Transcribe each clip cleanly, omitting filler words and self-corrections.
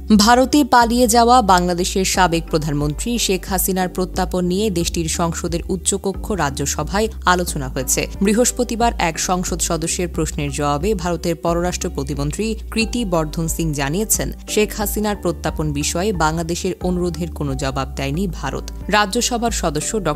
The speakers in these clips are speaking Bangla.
ভারতে পালিয়ে যাওয়া বাংলাদেশের সাবেক প্রধানমন্ত্রী শেখ হাসিনার প্রত্যাপন নিয়ে দেশটির সংসদের উচ্চকক্ষ রাজ্যসভায় আলোচনা হয়েছে। বৃহস্পতিবার এক সংসদ সদস্যের প্রশ্নের জবাবে ভারতের পররাষ্ট্র প্রতিমন্ত্রী কৃতি বর্ধন সিং জানিয়েছেন, শেখ হাসিনার প্রত্যাপন বিষয়ে বাংলাদেশের অনুরোধের কোনো জবাব দেয়নি ভারত। রাজ্যসভার সদস্য ড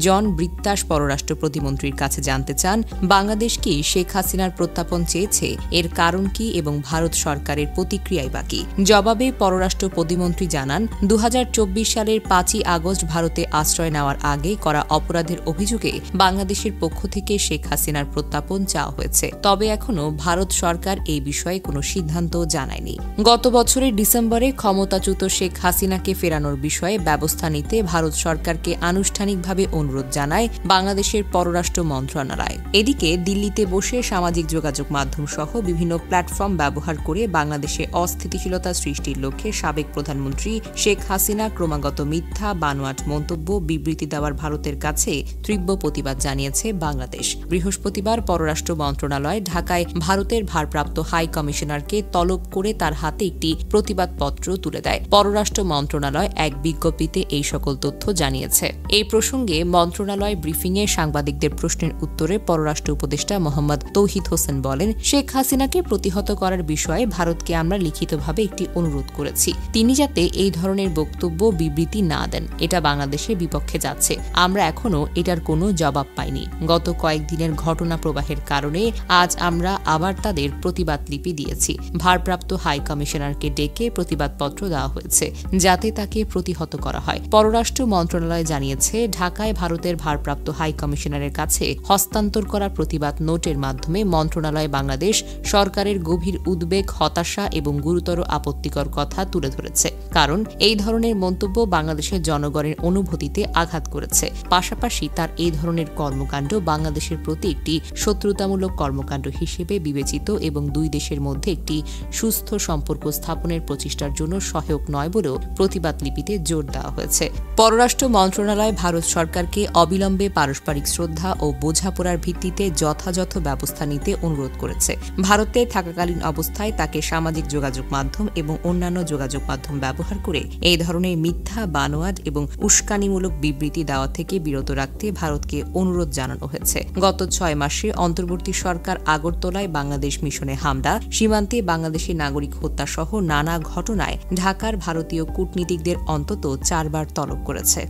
জন ব্রিত্তাস পররাষ্ট্র প্রতিমন্ত্রীর কাছে জানতে চান, বাংলাদেশ কি শেখ হাসিনার প্রত্যাপন চেয়েছে, এর কারণ কি এবং ভারত সরকারের প্রতিক্রিয়াই বা কি? জবাবে পররাষ্ট্র প্রতিমন্ত্রী জানান, ২০২৪ সালের ৫ই আগস্ট ভারতে আশ্রয় নেওয়ার আগে করা অপরাধের অভিযোগে বাংলাদেশের পক্ষ থেকে শেখ হাসিনার প্রত্যাপন চাওয়া হয়েছে। তবে এখনও ভারত সরকার এই বিষয়ে কোনো সিদ্ধান্ত জানায়নি। গত বছরের ডিসেম্বরে ক্ষমতাচ্যুত শেখ হাসিনাকে ফেরানোর বিষয়ে ব্যবস্থা নিতে ভারত সরকারকে আনুষ্ঠানিকভাবে অনুরোধ জানায় বাংলাদেশের পররাষ্ট্র মন্ত্রণালয়। এদিকে দিল্লিতে বসে সামাজিক যোগাযোগ মাধ্যম সহ বিভিন্ন প্ল্যাটফর্ম ব্যবহার করে বাংলাদেশে অস্থিতিশীলতা সৃষ্টির লক্ষ্যে সাবেক প্রধানমন্ত্রী শেখ হাসিনা ক্রমাগত মিথ্যা বানোয়াট মন্তব্য বিবৃতি দেওয়ার ভারতের কাছে তীব্র প্রতিবাদ জানিয়েছে বাংলাদেশ। বৃহস্পতিবার পররাষ্ট্র মন্ত্রণালয় ঢাকায় ভারতের ভারপ্রাপ্ত হাই কমিশনারকে তলব করে তার হাতে একটি প্রতিবাদপত্র তুলে দেয়। পররাষ্ট্র মন্ত্রণালয় এক বিজ্ঞপ্তিতে এই সকল তথ্য জানিয়েছে। এই প্রসঙ্গে মন্ত্রণালয় ব্রিফিংয়ে সাংবাদিকদের প্রশ্নের উত্তরে পররাষ্ট্র উপদেষ্টা মোহাম্মদ তৌহিদ হোসেন বলেন, শেখ হাসিনাকে প্রতিহত করার বিষয়ে ভারতকে আমরা লিখিতভাবে একটি অনুরোধ করেছি। তিনি যাতে এই ধরনের বক্তব্য বিবৃতি না দেন, এটা বাংলাদেশের বিপক্ষে যাচ্ছে। আমরা এখনো এটার কোনো জবাব পাইনি। গত কয়েকদিনের ঘটনা প্রবাহের কারণে আজ আমরা আবার তাদের প্রতিবাদ লিপি দিয়েছি। ভারপ্রাপ্ত হাই কমিশনারকে ডেকে প্রতিবাদপত্র দেওয়া হয়েছে, যাতে তাকে প্রতিহত করা হয়। পররাষ্ট্র মন্ত্রণালয় জানিয়েছে, ঢাকায় ভারতের ভারপ্রাপ্ত হাই কমিশনারের কাছে হস্তান্তর করা প্রতিবাদ নোটের মাধ্যমে মন্ত্রণালয় বাংলাদেশ সরকারের গভীর উদ্বেগ, হতাশা এবং গুরুতর আপত্তিকর কথা তুলে ধরেছে। কারণ এই ধরনের মন্তব্য বাংলাদেশের জনগণের অনুভূতিতে আঘাত করেছে। পাশাপাশি তার এই ধরনের কর্মকাণ্ড বাংলাদেশের প্রতি একটি শত্রুতামূলক কর্মকাণ্ড হিসেবে বিবেচিত এবং দুই দেশের মধ্যে একটি সুস্থ সম্পর্ক স্থাপনের প্রচেষ্টার জন্য সহায়ক নয় বলেও প্রতিবাদ লিপিতে জোর দেওয়া হয়েছে। পররাষ্ট্র মন্ত্রণালয় ভারত সরকারকে অবিলম্বে পারস্পরিক শ্রদ্ধা ও বোঝাপড়ার ভিত্তিতে যথাযথ ব্যবস্থা নিতে অনুরোধ করেছে। ভারতে থাকাকালীন অবস্থায় তাকে সামাজিক যোগাযোগ মাধ্যম এবং অন্যান্য যোগাযোগ মাধ্যম ব্যবহার করে এই ধরনের মিথ্যা বানোয়াট এবং উস্কানিমূলক বিবৃতি দেওয়া থেকে বিরত রাখতে ভারতকে অনুরোধ জানানো হয়েছে। গত ৬ মাসে অন্তর্বর্তী সরকার আগরতলায় বাংলাদেশ মিশনে হামলা, সীমান্তে বাংলাদেশি নাগরিক হত্যা সহ নানা ঘটনায় ঢাকার ভারতীয় কূটনীতিকদের অন্তত ৪ বার তলব করেছে।